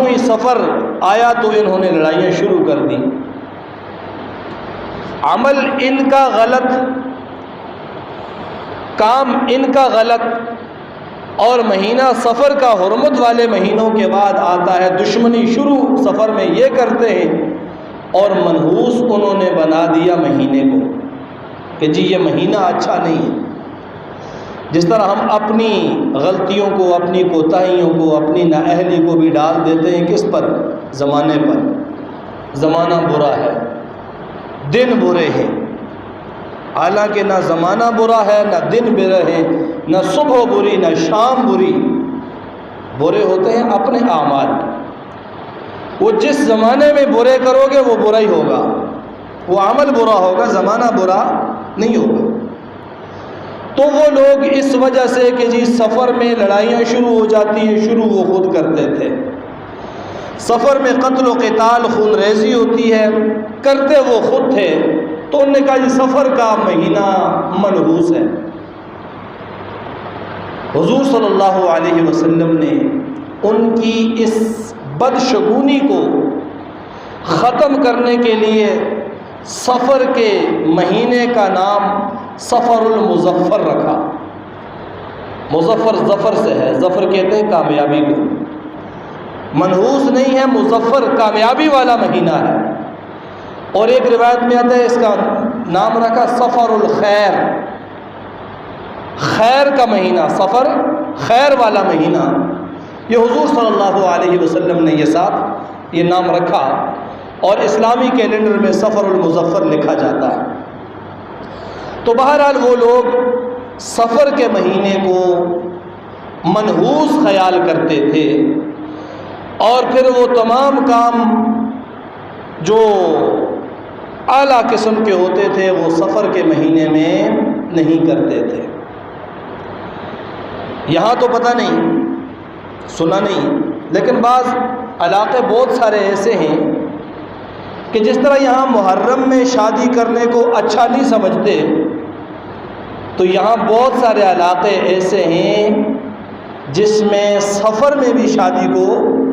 یوں ہی سفر آیا تو انہوں نے لڑائیاں شروع کر دی. عمل ان کا غلط، کام ان کا غلط، اور مہینہ سفر کا حرمت والے مہینوں کے بعد آتا ہے. دشمنی شروع سفر میں یہ کرتے ہیں اور منحوس انہوں نے بنا دیا مہینے کو کہ جی یہ مہینہ اچھا نہیں ہے. جس طرح ہم اپنی غلطیوں کو، اپنی کوتاہیوں کو، اپنی نااہلی کو بھی ڈال دیتے ہیں کس پر؟ زمانے پر. زمانہ برا ہے، دن برے ہیں. حالانکہ نہ زمانہ برا ہے، نہ دن برے ہیں، نہ صبح بری، نہ شام بری. برے ہوتے ہیں اپنے اعمال. وہ جس زمانے میں برے کرو گے وہ برا ہی ہوگا، وہ عمل برا ہوگا، زمانہ برا نہیں ہوگا. تو وہ لوگ اس وجہ سے کہ جی سفر میں لڑائیاں شروع ہو جاتی ہیں، شروع وہ خود کرتے تھے. سفر میں قتل و قتال، خون ریزی ہوتی ہے، کرتے وہ خود تھے. تو انہوں نے کہا جی سفر کا مہینہ منحوس ہے. حضور صلی اللہ علیہ وسلم نے ان کی اس بدشگونی کو ختم کرنے کے لیے سفر کے مہینے کا نام سفر المظفر رکھا. مظفر ظفر سے ہے، ظفر کہتے ہیں کامیابی کو. منحوس نہیں ہے، مظفر کامیابی والا مہینہ ہے. اور ایک روایت میں آتا ہے اس کا نام رکھا سفر الخیر، خیر کا مہینہ، سفر خیر والا مہینہ. یہ حضور صلی اللہ علیہ وسلم نے یہ نام رکھا اور اسلامی کیلنڈر میں سفر المظفر لکھا جاتا ہے. تو بہرحال وہ لوگ سفر کے مہینے کو منحوس خیال کرتے تھے اور پھر وہ تمام کام جو اعلیٰ قسم کے ہوتے تھے وہ سفر کے مہینے میں نہیں کرتے تھے. یہاں تو پتہ نہیں، سنا نہیں، لیکن بعض علاقے بہت سارے ایسے ہیں کہ جس طرح یہاں محرم میں شادی کرنے کو اچھا نہیں سمجھتے، تو یہاں بہت سارے علاقے ایسے ہیں جس میں سفر میں بھی شادی کو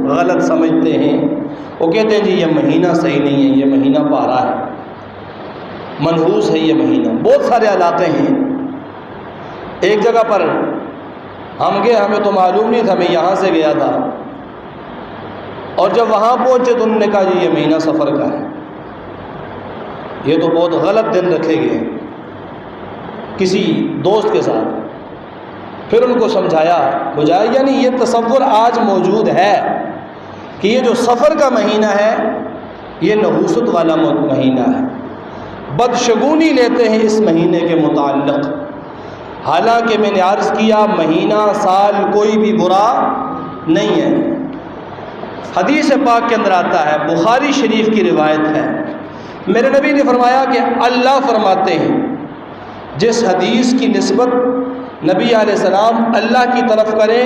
غلط سمجھتے ہیں. وہ کہتے ہیں جی یہ مہینہ صحیح نہیں ہے، یہ مہینہ پارا ہے، منحوس ہے یہ مہینہ. بہت سارے علاقے ہیں. ایک جگہ پر ہم گئے، ہمیں تو معلوم نہیں تھا، میں یہاں سے گیا تھا، اور جب وہاں پہنچے تو انہوں نے کہا جی یہ مہینہ سفر کا ہے، یہ تو بہت غلط دن رکھے گئے کسی دوست کے ساتھ. پھر ان کو سمجھایا بجھایا، یعنی یہ تصور آج موجود ہے کہ یہ جو سفر کا مہینہ ہے یہ نحوست والا مہینہ ہے. بدشگونی لیتے ہیں اس مہینے کے متعلق. حالانکہ میں نے عرض کیا مہینہ سال کوئی بھی برا نہیں ہے. حدیث پاک کے اندر آتا ہے، بخاری شریف کی روایت ہے، میرے نبی نے فرمایا کہ اللہ فرماتے ہیں، جس حدیث کی نسبت نبی علیہ السلام اللہ کی طرف کریں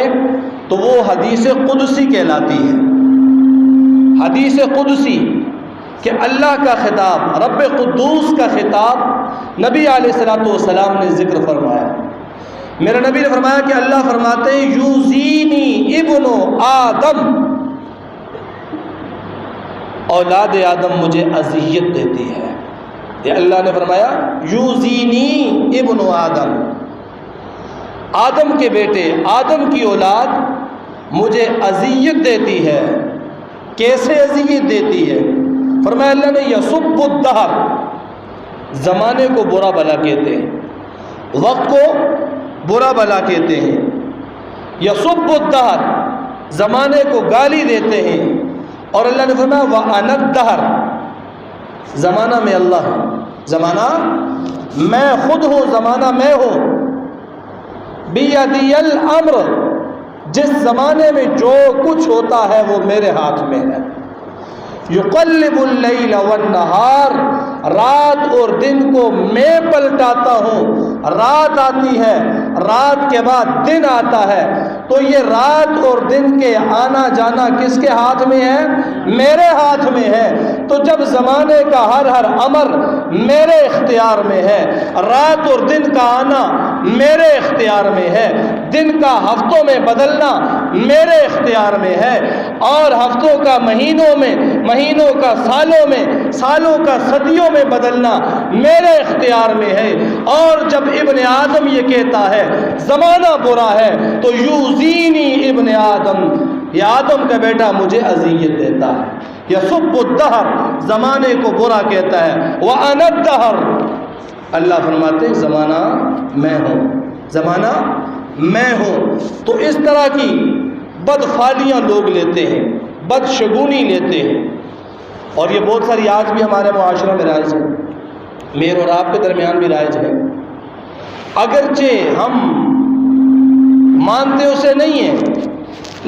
تو وہ حدیث قدسی کہلاتی ہے. حدیث قدسی کہ اللہ کا خطاب، رب قدوس کا خطاب نبی علیہ السلام نے ذکر فرمایا. میرے نبی نے فرمایا کہ اللہ فرماتے ہیں یوزینی ابن آدم، اولاد آدم مجھے اذیت دیتی ہے. یہ اللہ نے فرمایا یوزینی ابن آدم، آدم کے بیٹے، آدم کی اولاد مجھے اذیت دیتی ہے. کیسے اذیت دیتی ہے؟ فرمایا اللہ نے یسب الدہر، زمانے کو برا بلا کہتے ہیں، وقت کو برا بلا کہتے ہیں. یسب الدہر، زمانے کو گالی دیتے ہیں. اور اللہ نے فرمایا وَأَنَا الدَّهْرُ، زمانہ میں اللہ ہے، زمانہ میں خود ہوں، زمانہ میں ہوں. بِيَدِيَ الْأَمْرُ، جس زمانے میں جو کچھ ہوتا ہے وہ میرے ہاتھ میں ہے. یقلب اللیل والنہار، رات اور دن کو میں پلٹاتا ہوں. رات آتی ہے، رات کے بعد دن آتا ہے، تو یہ رات اور دن کے آنا جانا کس کے ہاتھ میں ہے؟ میرے ہاتھ میں ہے. تو جب زمانے کا ہر امر میرے اختیار میں ہے، رات اور دن کا آنا میرے اختیار میں ہے، دن کا ہفتوں میں بدلنا میرے اختیار میں ہے، اور ہفتوں کا مہینوں میں، مہینوں کا سالوں میں، سالوں کا صدیوں میں بدلنا میرے اختیار میں ہے۔ اور جب ابن آدم یہ کہتا ہے زمانہ برا ہے تو یوزینی ابن آدم، یہ آدم کا بیٹا مجھے اذیت دیتا ہے۔ یسب الدہر، زمانے کو برا کہتا ہے، وَأَنَا الدَّهْرُ، اللہ فرماتے ہیں زمانہ میں ہوں، زمانہ میں ہوں۔ تو اس طرح کی بدفعلیاں لوگ لیتے ہیں، بدشگونی لیتے ہیں، اور یہ بہت ساری آج بھی ہمارے معاشرہ میں رائج ہے، میرے اور آپ کے درمیان بھی رائج ہے۔ اگرچہ ہم مانتے اسے نہیں ہیں،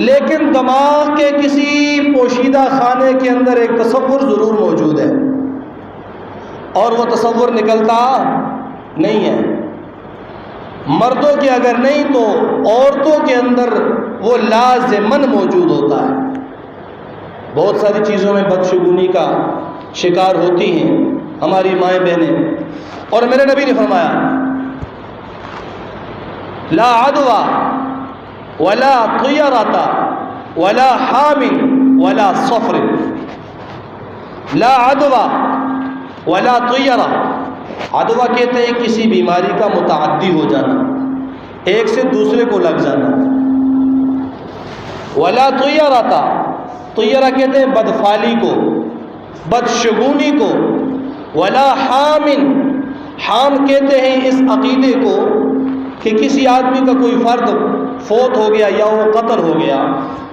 لیکن دماغ کے کسی پوشیدہ خانے کے اندر ایک تصور ضرور موجود ہے، اور وہ تصور نکلتا نہیں ہے۔ مردوں کے اگر نہیں تو عورتوں کے اندر وہ لازماً موجود ہوتا ہے۔ بہت ساری چیزوں میں بدشگونی کا شکار ہوتی ہیں ہماری مائیں بہنیں، اور میرے نبی نے فرمایا لا عدوى ولا طیرۃ ولا حام ولا صفر، لا عدوى ولا طیرہ، عدوہ کہتے ہیں کسی بیماری کا متعدی ہو جانا، ایک سے دوسرے کو لگ جانا، ولا طیرۃ، طیرہ کہتے ہیں بدفعلی کو، بدشگونی کو، ولا حام، حام کہتے ہیں اس عقیدے کو کہ کسی آدمی کا کوئی فرد فوت ہو گیا یا وہ قتل ہو گیا۔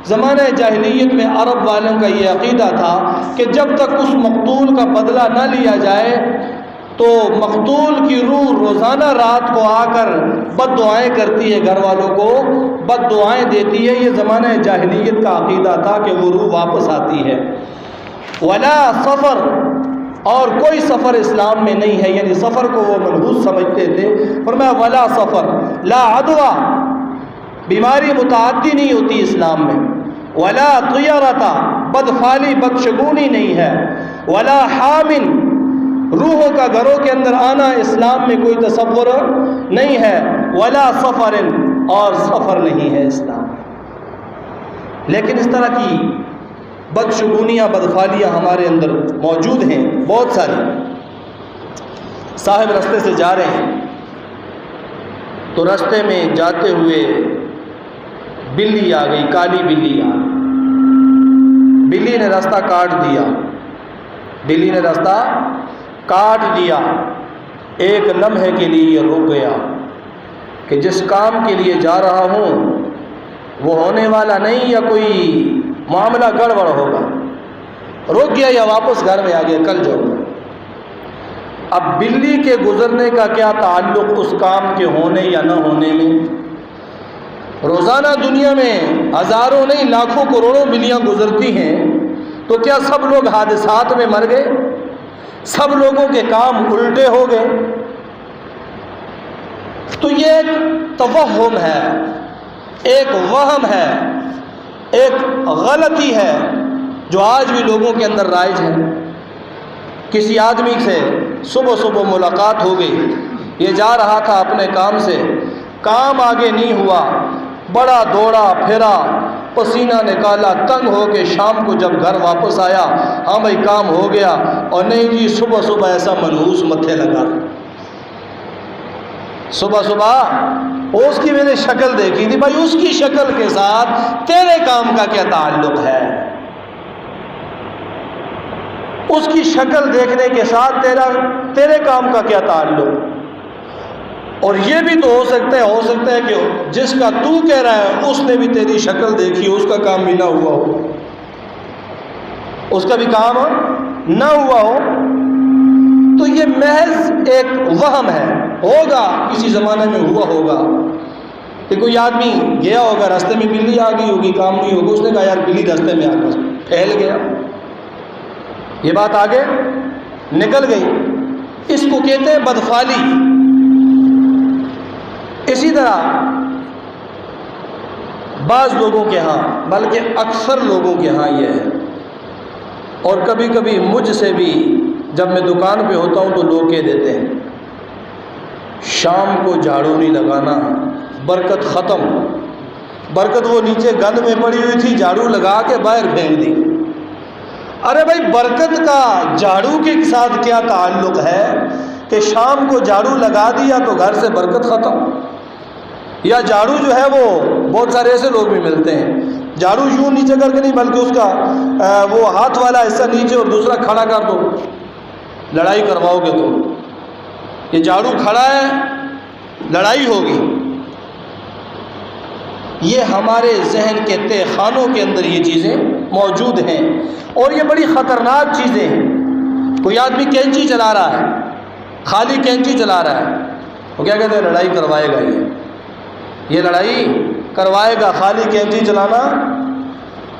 زمانہ جاہلیت میں عرب والوں کا یہ عقیدہ تھا کہ جب تک اس مقتول کا بدلہ نہ لیا جائے تو مقتول کی روح روزانہ رات کو آ کر بد دعائیں کرتی ہے، گھر والوں کو بد دعائیں دیتی ہے۔ یہ زمانہ جاہلیت کا عقیدہ تھا کہ وہ روح واپس آتی ہے۔ ولا سفر، اور کوئی سفر اسلام میں نہیں ہے، یعنی سفر کو وہ منحوس سمجھتے تھے۔ فرمایا ولا سفر، لا عدوہ، بیماری متعدی نہیں ہوتی اسلام میں، ولا طیرۃ، بدفعلی بدشگونی نہیں ہے، ولا حام، روحوں کا گھروں کے اندر آنا اسلام میں کوئی تصور نہیں ہے، ولا سفر، اور سفر نہیں ہے اسلام میں۔ لیکن اس طرح کی بدشگونیاں، بدفعلیاں ہمارے اندر موجود ہیں بہت ساری۔ صاحب رستے سے جا رہے ہیں تو رستے میں جاتے ہوئے بلی آ گئی، کالی بلی آ گئی، بلی نے راستہ کاٹ دیا، بلی نے راستہ کاٹ دیا۔ ایک لمحے کے لیے یہ رک گیا کہ جس کام کے لیے جا رہا ہوں وہ ہونے والا نہیں، یا کوئی معاملہ گڑبڑ ہوگا، رک گیا یا واپس گھر میں آ گیا، کل جاؤں گا۔ اب بلی کے گزرنے کا کیا تعلق اس کام کے ہونے یا نہ ہونے میں؟ روزانہ دنیا میں ہزاروں نہیں لاکھوں کروڑوں بلیاں گزرتی ہیں، تو کیا سب لوگ حادثات میں مر گئے؟ سب لوگوں کے کام الٹے ہو گئے؟ تو یہ ایک توہم ہے، ایک وہم ہے، ایک غلطی ہے جو آج بھی لوگوں کے اندر رائج ہے۔ کسی آدمی سے صبح صبح ملاقات ہو گئی، یہ جا رہا تھا اپنے کام سے، کام آگے نہیں ہوا، بڑا دوڑا پھرا، پسینہ نکالا، تنگ ہو کے شام کو جب گھر واپس آیا، ہاں بھائی کام ہو گیا، اور نہیں جی صبح صبح ایسا منحوس متھے لگا، صبح صبح اس کی میں نے شکل دیکھی تھی، بھائی اس کی شکل کے ساتھ تیرے کام کا کیا تعلق ہے؟ اس کی شکل دیکھنے کے ساتھ تیرے کام کا کیا تعلق؟ اور یہ بھی تو ہو سکتا ہے کہ جس کا تو کہہ رہا ہے اس نے بھی تیری شکل دیکھی، اس کا کام بھی نہ ہوا ہو، اس کا بھی کام نہ ہوا ہو۔ تو یہ محض ایک وہم ہے، ہوگا کسی زمانے میں ہوا ہوگا کہ کوئی آدمی گیا ہوگا، راستے میں بلی آ گئی ہوگی، کام نہیں ہوگا، اس نے کہا یار بلی راستے میں آ کر پھیل گیا، یہ بات آگے نکل گئی، اس کو کہتے ہیں بدفعلی۔ اسی طرح بعض لوگوں کے ہاں، بلکہ اکثر لوگوں کے ہاں یہ ہے، اور کبھی کبھی مجھ سے بھی جب میں دکان پہ ہوتا ہوں تو لوگ کہہ دیتے ہیں شام کو جھاڑو نہیں لگانا، برکت ختم، برکت وہ نیچے گند میں پڑی ہوئی تھی، جھاڑو لگا کے باہر پھینک دی۔ ارے بھائی برکت کا جھاڑو کے ساتھ کیا تعلق ہے کہ شام کو جھاڑو لگا دیا تو گھر سے برکت ختم؟ یا جھاڑو جو ہے وہ بہت سارے ایسے لوگ بھی ملتے ہیں، جھاڑو یوں نیچے کر کے نہیں بلکہ اس کا وہ ہاتھ والا حصہ نیچے اور دوسرا کھڑا کر دو، لڑائی کرواؤ گے تو یہ جھاڑو کھڑا ہے، لڑائی ہوگی۔ یہ ہمارے ذہن کے تہ خانوں کے اندر یہ چیزیں موجود ہیں، اور یہ بڑی خطرناک چیزیں ہیں۔ کوئی آدمی کینچی چلا رہا ہے، خالی کینچی چلا رہا ہے، وہ کیا کہتے ہیں؟ لڑائی کروائے گا، یہ لڑائی کروائے گا۔ خالی کینچی چلانا،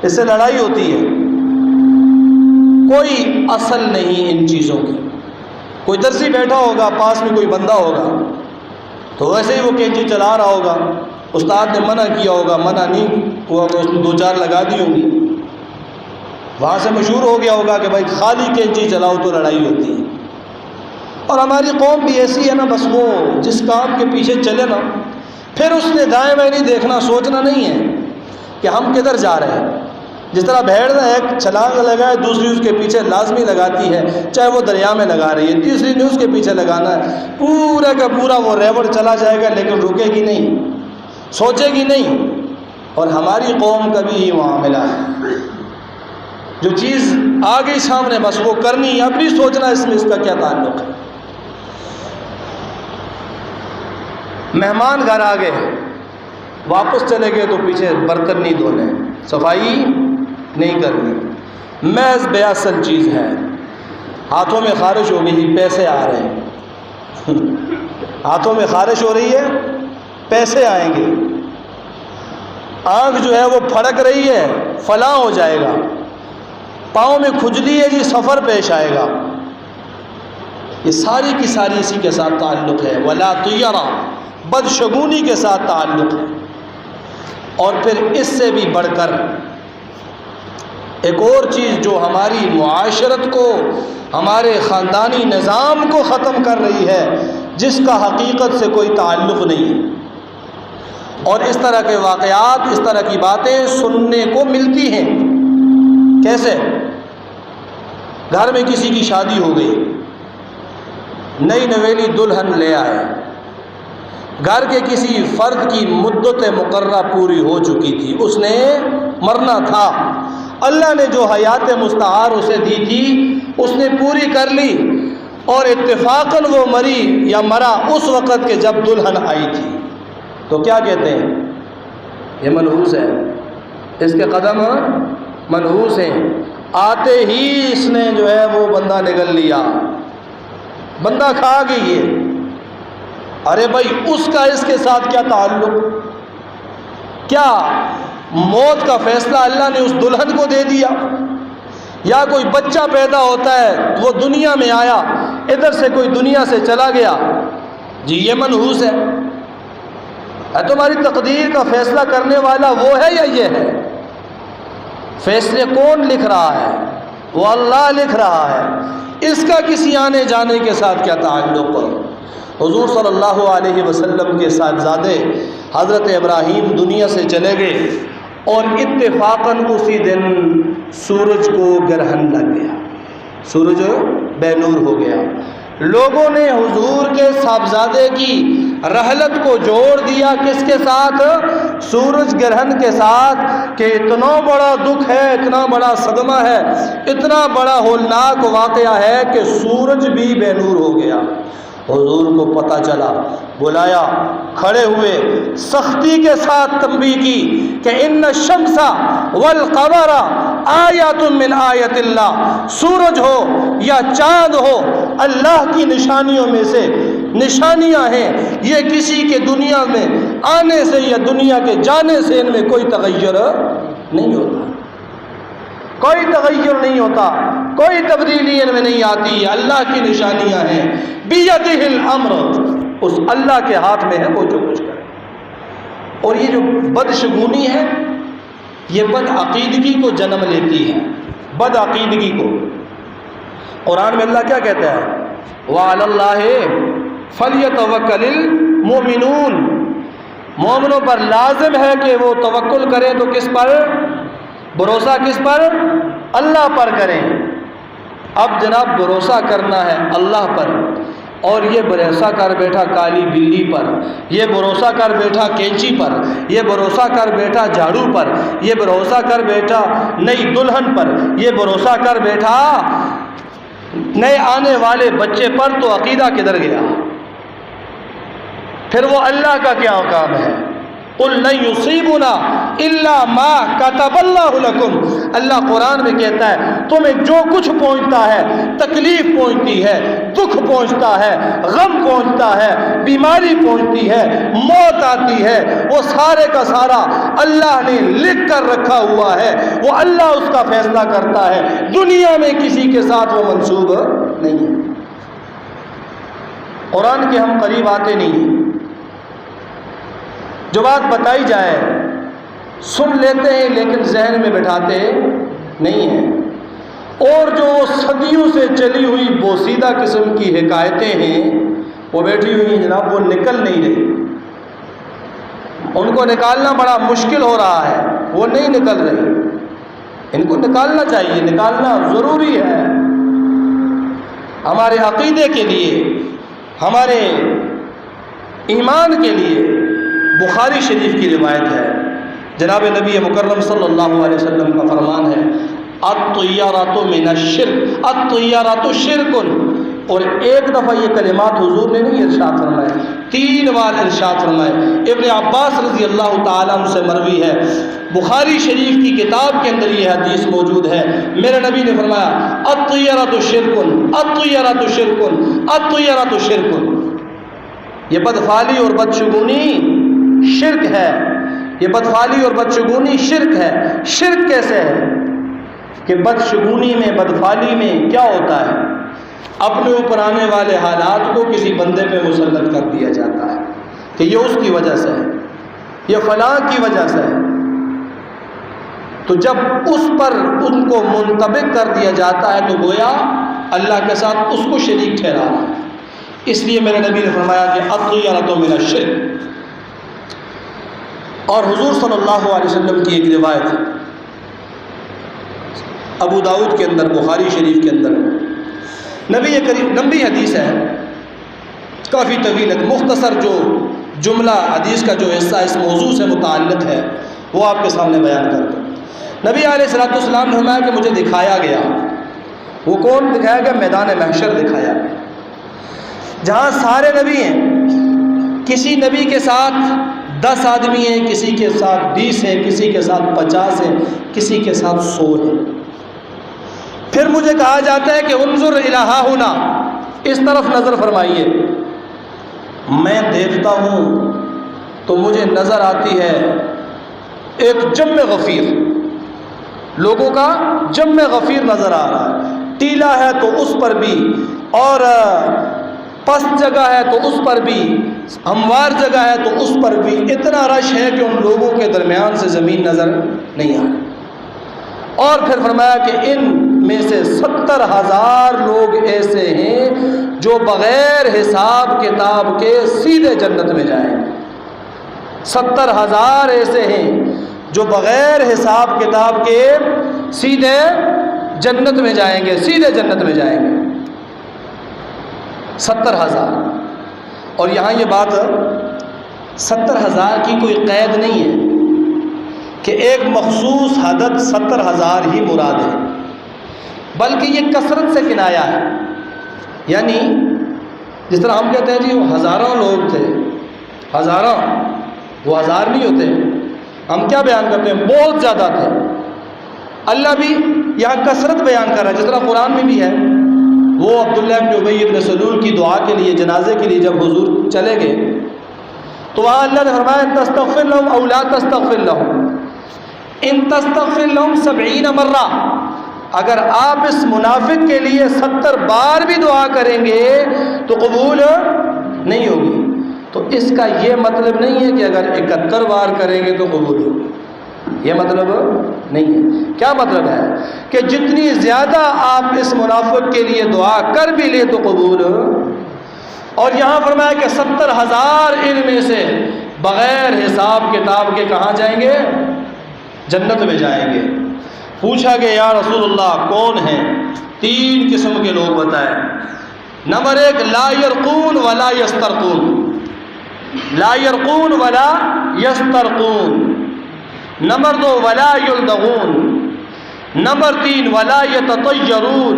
اس سے لڑائی ہوتی ہے۔ کوئی اصل نہیں ان چیزوں کی۔ کوئی درسی بیٹھا ہوگا، پاس میں کوئی بندہ ہوگا تو ویسے ہی وہ کینچی چلا رہا ہوگا، استاد نے منع کیا ہوگا، منع نہیں ہوا ہوگا، اس نے دو چار لگا دی ہوں گی، وہاں سے مشہور ہو گیا ہوگا کہ بھائی خالی کینچی چلاؤ تو لڑائی ہوتی ہے۔ اور ہماری قوم بھی ایسی ہے نا، بس وہ جس کام کے پیچھے چلے نا، پھر اس نے دائیں بائیں نہیں دیکھنا، سوچنا نہیں ہے کہ ہم کدھر جا رہے ہیں۔ جس طرح بھیڑ نے ایک چھلانگ لگائے، دوسری اس کے پیچھے لازمی لگاتی ہے، چاہے وہ دریا میں لگا رہی ہے، تیسری نے اس کے پیچھے لگانا ہے، پورا کا پورا وہ ریوڑ چلا جائے گا لیکن رکے گی نہیں، سوچے گی نہیں۔ اور ہماری قوم کا بھی یہ معاملہ ہے، جو چیز آگے سامنے بس وہ کرنی ہے، اب بھی سوچنا اس میں اس کا کیا تعلق ہے۔ مہمان گھر آ گئے، واپس چلے گئے تو پیچھے برتن نہیں دھونے، صفائی نہیں کرنی، محض بے اصل چیز ہے۔ ہاتھوں میں خارش ہو گئی، پیسے آ رہے ہیں، ہاتھوں میں خارش ہو رہی ہے، پیسے آئیں گے، آنکھ جو ہے وہ پھڑک رہی ہے، فلاں ہو جائے گا، پاؤں میں کھجلی ہے جی، سفر پیش آئے گا۔ یہ ساری کی ساری اسی کے ساتھ تعلق ہے، ولا طیرہ، بدشگونی کے ساتھ تعلق ہے۔ اور پھر اس سے بھی بڑھ کر ایک اور چیز جو ہماری معاشرت کو، ہمارے خاندانی نظام کو ختم کر رہی ہے، جس کا حقیقت سے کوئی تعلق نہیں ہے، اور اس طرح کے واقعات، اس طرح کی باتیں سننے کو ملتی ہیں۔ کیسے؟ گھر میں کسی کی شادی ہو گئی، نئی نویلی دلہن لے آئے، گھر کے کسی فرد کی مدت مقررہ پوری ہو چکی تھی، اس نے مرنا تھا، اللہ نے جو حیات مستعار اسے دی تھی اس نے پوری کر لی، اور اتفاقاً وہ مری یا مرا اس وقت کہ جب دلہن آئی تھی، تو کیا کہتے ہیں؟ یہ منحوس ہے، اس کے قدم منحوس ہیں۔ آتے ہی اس نے جو ہے وہ بندہ نگل لیا، بندہ کھا گئی ہے۔ ارے بھائی اس کا اس کے ساتھ کیا تعلق؟ کیا موت کا فیصلہ اللہ نے اس دلہن کو دے دیا؟ یا کوئی بچہ پیدا ہوتا ہے، وہ دنیا میں آیا، ادھر سے کوئی دنیا سے چلا گیا، جی یہ منحوس ہے؟ تمہاری تقدیر کا فیصلہ کرنے والا وہ ہے یا یہ ہے؟ فیصلے کون لکھ رہا ہے؟ وہ اللہ لکھ رہا ہے، اس کا کسی آنے جانے کے ساتھ کیا تعلق؟ حضور صلی اللہ علیہ وسلم کے صاحبزادے حضرت ابراہیم دنیا سے چلے گئے، اور اتفاقاً اسی دن سورج کو گرہن لگ گیا، سورج بے نور ہو گیا۔ لوگوں نے حضور کے صاحبزادے کی رحلت کو جوڑ دیا کس کے ساتھ؟ سورج گرہن کے ساتھ، کہ اتنا بڑا دکھ ہے، اتنا بڑا صدمہ ہے، اتنا بڑا ہولناک واقعہ ہے کہ سورج بھی بے نور ہو گیا۔ حضور کو پتہ چلا، بلایا، کھڑے ہوئے، سختی کے ساتھ تنبیہ کی کہ ان الشمس والقمر آیات من آیات اللہ، سورج ہو یا چاند ہو اللہ کی نشانیوں میں سے نشانیاں ہیں، یہ کسی کے دنیا میں آنے سے یا دنیا کے جانے سے ان میں کوئی تغیر نہیں ہوتا، کوئی تغیر نہیں ہوتا، کوئی تبدیلی ان میں نہیں آتی، اللہ کی نشانیاں ہیں۔ بیدہ الامر، اس اللہ کے ہاتھ میں ہے وہ جو کچھ کرے۔ اور یہ جو بدشگونی ہے، یہ بد عقیدگی کو جنم لیتی ہے، بد عقیدگی کو۔ قرآن میں اللہ کیا کہتا ہے؟ وَعَلَى اللَّهِ فَلْيَتَوَكَّلِ الْمُؤْمِنُونَ، مومنوں پر لازم ہے کہ وہ توکل کریں تو کس پر؟ بھروسہ کس پر؟ اللہ پر کریں۔ اب جناب بھروسہ کرنا ہے اللہ پر، اور یہ بھروسہ کر بیٹھا کالی بلی پر، یہ بھروسہ کر بیٹھا کینچی پر، یہ بھروسہ کر بیٹھا جھاڑو پر، یہ بھروسہ کر بیٹھا نئی دلہن پر، یہ بھروسہ کر بیٹھا نئے آنے والے بچے پر، تو عقیدہ کدھر گیا؟ پھر وہ اللہ کا کیا کام ہے؟ قُلْ لَن يُصِيبُنَا إِلَّا مَا كَتَبَ اللَّهُ لَكُمْ۔ اللہ قرآن میں کہتا ہے تمہیں جو کچھ پہنچتا ہے، تکلیف پہنچتی ہے، دکھ پہنچتا ہے، غم پہنچتا ہے، بیماری پہنچتی ہے، موت آتی ہے، وہ سارے کا سارا اللہ نے لکھ کر رکھا ہوا ہے، وہ اللہ اس کا فیصلہ کرتا ہے، دنیا میں کسی کے ساتھ وہ منسوب نہیں ہے۔ قرآن کے ہم قریب آتے نہیں ہیں، جو بات بتائی جائے سن لیتے ہیں لیکن ذہن میں بٹھاتے نہیں ہیں، اور جو صدیوں سے چلی ہوئی بوسیدہ قسم کی حکایتیں ہیں وہ بیٹھی ہوئی ہیں جناب، وہ نکل نہیں رہی، ان کو نکالنا بڑا مشکل ہو رہا ہے، وہ نہیں نکل رہی، ان کو نکالنا چاہیے، نکالنا ضروری ہے ہمارے عقیدے کے لیے، ہمارے ایمان کے لیے۔ بخاری شریف کی روایت ہے، جناب نبی مکرم صلی اللہ علیہ وسلم کا فرمان ہے، الطیارۃ من الشرک، الطیارۃ شرک، اور ایک دفعہ یہ کلمات حضور نے نہیں ارشاد فرمائے، 3 بار ارشاد فرمائے۔ ابن عباس رضی اللہ تعالیٰ عنہ سے مروی ہے، بخاری شریف کی کتاب کے اندر یہ حدیث موجود ہے، میرے نبی نے فرمایا الطیارۃ شرک، الطیارۃ شرک، الطیارۃ شرک۔ یہ بدفعلی اور بدشگونی شرک ہے، یہ بدفعلی اور بدشگونی شرک ہے۔ شرک کیسے ہے کہ بدشگونی میں، بدفعلی میں کیا ہوتا ہے؟ اپنے اوپر آنے والے حالات کو کسی بندے پہ مسلط کر دیا جاتا ہے کہ یہ اس کی وجہ سے ہے، یہ فلاں کی وجہ سے ہے، تو جب اس پر ان کو منطبق کر دیا جاتا ہے تو گویا اللہ کے ساتھ اس کو شریک ٹھہرا ہے۔ اس لیے میرے نبی نے فرمایا کہ الطیارۃ من الشرک۔ اور حضور صلی اللہ علیہ وسلم کی ایک روایت ہے ابو داؤد کے اندر، بخاری شریف کے اندر، نبی کریم، لمبی حدیث ہے، کافی طویل ہے، مختصر جو جملہ حدیث کا جو حصہ اس موضوع سے متعلق ہے وہ آپ کے سامنے بیان کرتا ہوں۔ نبی علیہ الصلوۃ والسلام نے فرمایا کہ مجھے دکھایا گیا، وہ کون دکھایا گیا؟ میدان محشر دکھایا گیا، جہاں سارے نبی ہیں، کسی نبی کے ساتھ 10 آدمی ہیں، کسی کے ساتھ 20 ہیں، کسی کے ساتھ 50 ہیں، کسی کے ساتھ 100 ہیں۔ پھر مجھے کہا جاتا ہے کہ انظر الی ہاہنا، اس طرف نظر فرمائیے۔ میں دیکھتا ہوں تو مجھے نظر آتی ہے ایک جمع غفیر، لوگوں کا جمع غفیر نظر آ رہا ہے، ٹیلا ہے تو اس پر بھی، اور پست جگہ ہے تو اس پر بھی، ہموار جگہ ہے تو اس پر بھی، اتنا رش ہے کہ ان لوگوں کے درمیان سے زمین نظر نہیں آ رہی۔ اور پھر فرمایا کہ ان میں سے 70,000 لوگ ایسے ہیں جو بغیر حساب کتاب کے سیدھے جنت میں جائیں گے۔ 70,000 ایسے ہیں جو بغیر حساب کتاب کے سیدھے جنت میں جائیں گے، سیدھے جنت میں جائیں گے، 70,000۔ اور یہاں یہ بات 70,000 کی کوئی قید نہیں ہے کہ ایک مخصوص عدد 70,000 ہی مراد ہے، بلکہ یہ کثرت سے کنایا ہے۔ یعنی جس طرح ہم کہتے ہیں جی وہ ہزاروں لوگ تھے، ہزاروں، وہ 1000 نہیں ہوتے، ہم کیا بیان کرتے ہیں؟ بہت زیادہ تھے۔ اللہ بھی یہاں کثرت بیان کر رہا ہے، جس طرح قرآن میں بھی ہے، وہ عبداللہ بن ابی بن سلول کی دعا کے لیے، جنازے کے لیے جب حضور چلے گئے تو وہاں اللہ نے فرمایا ان تستغفر لهم او لا تستغفر لهم، ان تستغفر لهم 70 مرہ، اگر آپ اس منافق کے لیے 70 بار بھی دعا کریں گے تو قبول نہیں ہوگی۔ تو اس کا یہ مطلب نہیں ہے کہ اگر 71 بار کریں گے تو قبول ہوگی، یہ مطلب نہیں ہے۔ کیا مطلب ہے کہ جتنی زیادہ آپ اس منافق کے لیے دعا کر بھی لیں تو قبول۔ اور یہاں فرمایا کہ 70,000 ان میں سے بغیر حساب کتاب کے کہاں جائیں گے؟ جنت میں جائیں گے۔ پوچھا کہ یا رسول اللہ کون ہیں؟ 3 قسم کے لوگ بتائیں۔ نمبر 1 لا یرقون ولا یسترقون، لا یرقون ولا یسترقون۔ نمبر 2 ولا یلدغون۔ نمبر 3 ولا یتطیرون۔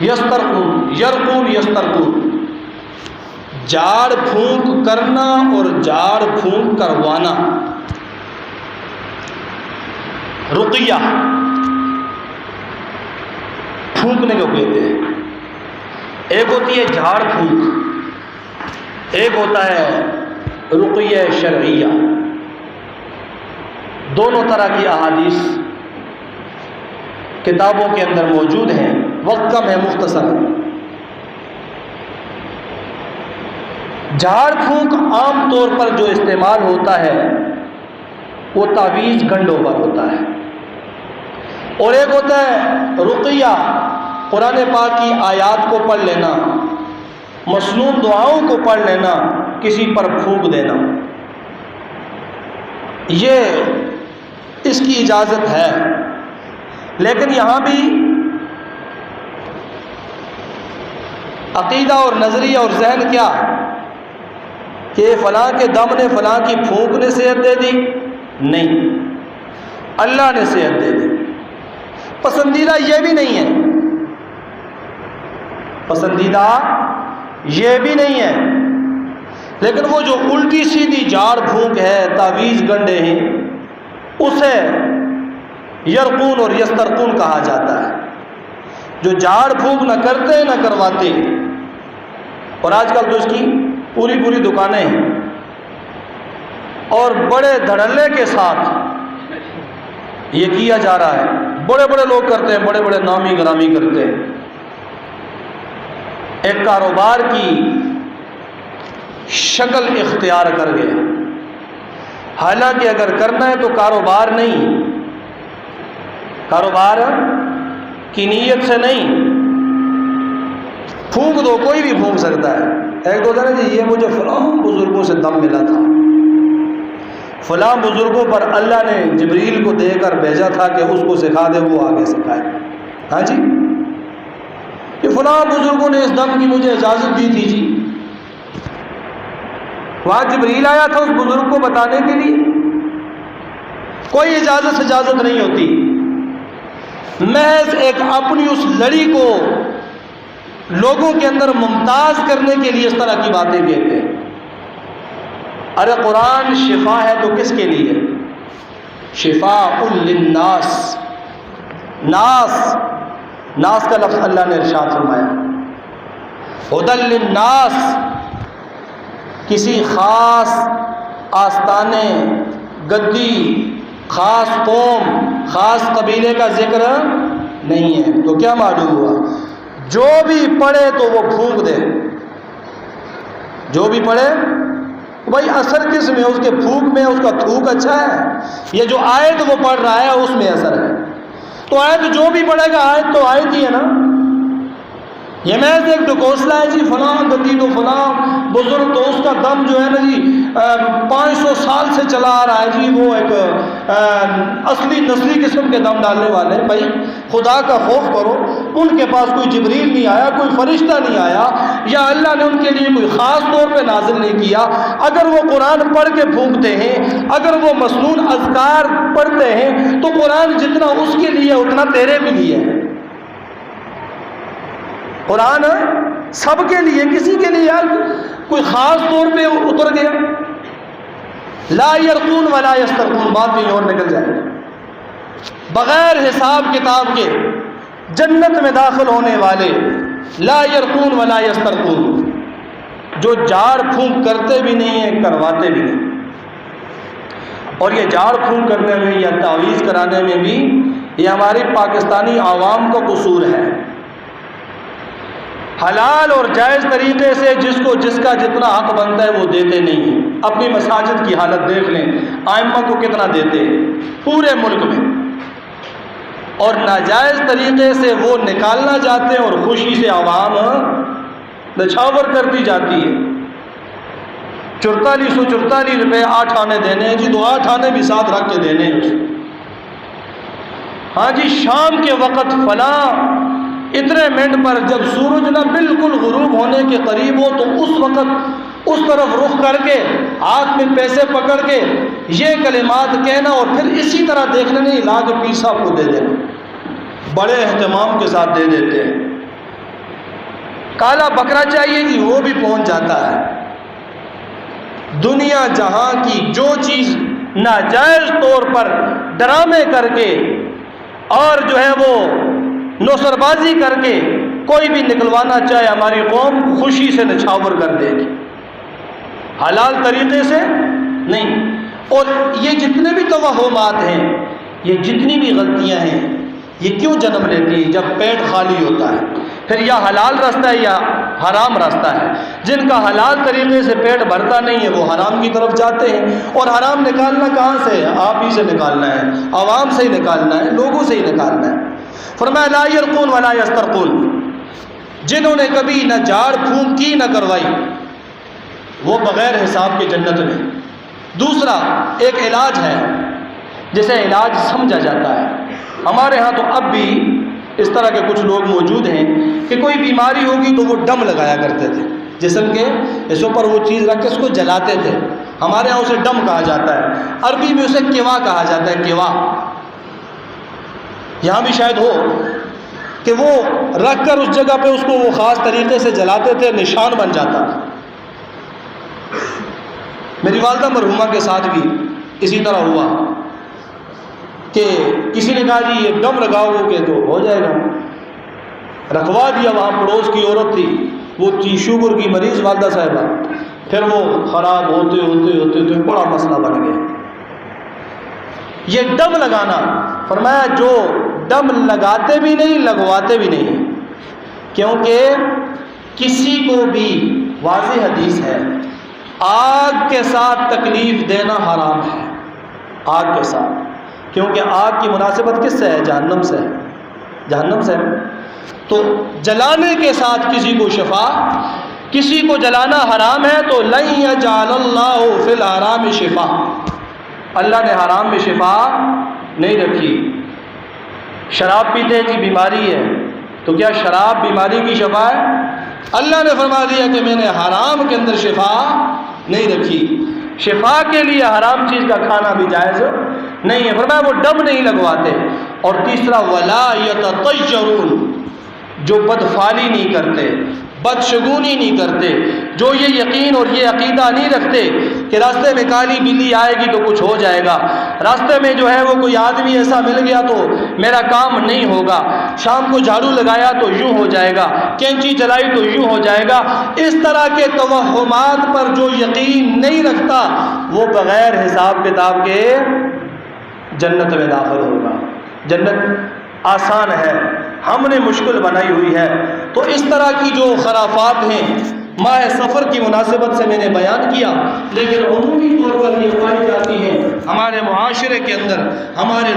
یسترقون، یرقون یسترقون، جھاڑ پھونک کرنا اور جھاڑ پھونک کروانا، رقیہ پھونکنے کو کہتے ہیں۔ ایک ہوتی ہے جھاڑ پھونک، ایک ہوتا ہے رقیہ شرعیہ۔ دونوں طرح کی احادیث کتابوں کے اندر موجود ہیں، وقت کم ہے، مختصر ہے۔ جھاڑ پھونک عام طور پر جو استعمال ہوتا ہے وہ تعویذ گنڈوں پر ہوتا ہے، اور ایک ہوتا ہے رقیہ، قرآن پاک کی آیات کو پڑھ لینا، مسنون دعاؤں کو پڑھ لینا، کسی پر پھونک دینا۔ یہ اس کی اجازت ہے، لیکن یہاں بھی عقیدہ اور نظریہ اور ذہن کیا کہ فلاں کے دم نے فلاں کی پھونک نے صحت دے دی؟ نہیں، اللہ نے صحت دے دی۔ پسندیدہ یہ بھی نہیں ہے، پسندیدہ یہ بھی نہیں ہے، لیکن وہ جو الٹی سیدھی جھاڑ پھونک ہے، تعویذ گنڈے ہیں، اسے یرقون اور یسترقون کہا جاتا ہے۔ جو جھاڑ پھونک نہ کرتے نہ کرواتے، اور آج کل تو اس کی پوری دکانیں ہیں، اور بڑے دھڑلے کے ساتھ یہ کیا جا رہا ہے۔ بڑے بڑے لوگ کرتے ہیں، بڑے بڑے نامی گرامی کرتے ہیں، ایک کاروبار کی شکل اختیار کر گیا۔ حالانکہ اگر کرنا ہے تو کاروبار نہیں، کاروبار کی نیت سے نہیں، پھونک دو، کوئی بھی پھونک سکتا ہے۔ ایک دو جی یہ مجھے فلاں بزرگوں سے دم ملا تھا، فلاں بزرگوں پر اللہ نے جبریل کو دے کر بھیجا تھا کہ اس کو سکھا دے، وہ آگے سکھائے۔ ہاں جی، کہ فلاں بزرگوں نے اس دم کی مجھے اجازت دی تھی جی، وہاں جبریل آیا تھا اس بزرگ کو بتانے کے لیے۔ کوئی اجازت نہیں ہوتی، محض ایک اپنی اس لڑی کو لوگوں کے اندر ممتاز کرنے کے لیے اس طرح کی باتیں کہتے ہیں۔ ارے قرآن شفا ہے تو کس کے لیے؟ شفاء للناس، ناس کا لفظ اللہ نے ارشاد فرمایا، ہدی للناس، کسی خاص آستانے، گدی، خاص قوم، خاص قبیلے کا ذکر نہیں ہے۔ تو کیا معلوم ہوا؟ جو بھی پڑھے تو وہ پھونک دے، جو بھی پڑھے بھائی اثر کس میں؟ اس کے پھونک میں، اس کا تھوک اچھا ہے؟ یہ جو آیت وہ پڑھ رہا ہے اس میں اثر ہے؟ تو آیت جو بھی پڑھے گا، آیت تو آیت ہی ہے نا۔ یہ محض ایک ڈکوسلا ہے جی، فلاں گدی تو فلاں بزرگ تو اس کا دم جو ہے نا جی 500 سال سے چلا آ رہا ہے جی، وہ ایک اصلی نسلی قسم کے دم ڈالنے والے۔ بھائی خدا کا خوف کرو، ان کے پاس کوئی جبریل نہیں آیا، کوئی فرشتہ نہیں آیا، یا اللہ نے ان کے لیے کوئی خاص طور پہ نازل نہیں کیا۔ اگر وہ قرآن پڑھ کے پھونکتے ہیں، اگر وہ مسنون اذکار پڑھتے ہیں، تو قرآن جتنا اس کے لیے اتنا تیرے بھی لیے ہے۔ قرآن سب کے لیے، کسی کے لیے کوئی خاص طور پہ اتر گیا۔ لا یرقون ولا یسترقون، بات کہیں اور نکل جائے۔ بغیر حساب کتاب کے جنت میں داخل ہونے والے لا یرقون ولا یسترقون، جو جھاڑ پھونک کرتے بھی نہیں ہیں، کرواتے بھی نہیں۔ اور یہ جھاڑ پھونک کرنے میں یا تعویذ کرانے میں بھی یہ ہماری پاکستانی عوام کا قصور ہے۔ حلال اور جائز طریقے سے جس کا جتنا حق بنتا ہے وہ دیتے نہیں ہیں۔ اپنی مساجد کی حالت دیکھ لیں، ائمہ کو کتنا دیتے ہیں پورے ملک میں، اور ناجائز طریقے سے وہ نکالنا چاہتے ہیں اور خوشی سے عوام نچھاور کر دی جاتی ہے 4444 روپے 8 آنے دینے ہیں جی، تو 8 آنے بھی ساتھ رکھ کے دینے ہیں اس کو۔ ہاں جی، شام کے وقت فلاں اتنے منٹ پر جب سورج نہ بالکل غروب ہونے کے قریب ہو تو اس وقت اس طرف رخ کر کے ہاتھ میں پیسے پکڑ کے یہ کلمات کہنا، اور پھر اسی طرح دیکھنے نہیں لا کے پیر صاحب کو دے دینا، بڑے اہتمام کے ساتھ دے دیتے ہیں۔ کالا بکرا چاہیے جی، وہ بھی پہنچ جاتا ہے۔ دنیا جہاں کی جو چیز ناجائز طور پر ڈرامے کر کے اور جو ہے وہ نوسر بازی کر کے کوئی بھی نکلوانا چاہے، ہماری قوم خوشی سے نچھاور کر دے گی، حلال طریقے سے نہیں۔ اور یہ جتنے بھی توہمات ہیں، یہ جتنی بھی غلطیاں ہیں، یہ کیوں جنم لیتی ہے؟ جب پیٹ خالی ہوتا ہے، پھر یا حلال راستہ ہے یا حرام راستہ ہے۔ جن کا حلال طریقے سے پیٹ بھرتا نہیں ہے وہ حرام کی طرف جاتے ہیں، اور حرام نکالنا کہاں سے ہے؟ آپ ہی سے نکالنا ہے، عوام سے ہی نکالنا ہے، لوگوں سے ہی نکالنا ہے۔ فرمایا لا یرقون ولا یسترقون، جنہوں نے کبھی نہ جھاڑ پھونک کی نہ کروائی وہ بغیر حساب کے جنت میں۔ دوسرا ایک علاج ہے جسے علاج سمجھا جاتا ہے۔ ہمارے ہاں تو اب بھی اس طرح کے کچھ لوگ موجود ہیں کہ کوئی بیماری ہوگی تو وہ ڈم لگایا کرتے تھے، جسم کے حصوں پر وہ چیز رکھ کے اس کو جلاتے تھے۔ ہمارے ہاں اسے ڈم کہا جاتا ہے، عربی میں اسے کیوا کہا جاتا ہے، کیوا۔ یہاں بھی شاید ہو کہ وہ رکھ کر اس جگہ پہ اس کو وہ خاص طریقے سے جلاتے تھے، نشان بن جاتا تھا۔ میری والدہ مرحومہ کے ساتھ بھی اسی طرح ہوا کہ کسی نے کہا جی یہ ڈم لگاؤ گے تو ہو جائے گا، رکھوا دیا۔ وہاں پڑوس کی عورت تھی، وہ تھی شوگر کی مریض والدہ صاحبہ، پھر وہ خراب ہوتے ہوتے ہوتے تو بڑا مسئلہ بن گیا۔ یہ ڈم لگانا، فرمایا جو ڈم لگاتے بھی نہیں لگواتے بھی نہیں، کیونکہ کسی کو بھی واضح حدیث ہے آگ کے ساتھ تکلیف دینا حرام ہے، آگ کے ساتھ، کیونکہ آگ کی مناسبت کس سے ہے؟ جہنم سے ہے، جہنم سے ہے۔ تو جلانے کے ساتھ کسی کو شفا، کسی کو جلانا حرام ہے تو لن یجعل اللہ فی الحرام شفا، اللہ نے حرام میں شفا نہیں رکھی۔ شراب پیتے ہیں جی بیماری ہے، تو کیا شراب بیماری کی شفا ہے؟ اللہ نے فرما دیا کہ میں نے حرام کے اندر شفا نہیں رکھی۔ شفا کے لیے حرام چیز کا کھانا بھی جائز نہیں ہے۔ فرمایا وہ ڈم نہیں لگواتے۔ اور تیسرا ولا یتطیرون، جو بدفعلی نہیں کرتے، بدشگونی نہیں کرتے، جو یہ یقین اور یہ عقیدہ نہیں رکھتے کہ راستے میں کالی بلی آئے گی تو کچھ ہو جائے گا، راستے میں جو ہے وہ کوئی آدمی ایسا مل گیا تو میرا کام نہیں ہوگا، شام کو جھاڑو لگایا تو یوں ہو جائے گا، کینچی چلائی تو یوں ہو جائے گا، اس طرح کے توہمات پر جو یقین نہیں رکھتا وہ بغیر حساب کتاب کے جنت میں داخل ہوگا۔ جنت آسان ہے، ہم نے مشکل بنائی ہوئی ہے۔ تو اس طرح کی جو خرافات ہیں ماہ سفر کی مناسبت سے میں نے بیان کیا، لیکن عمومی طور پر یہ پائی جاتی ہیں ہمارے معاشرے کے اندر، ہمارے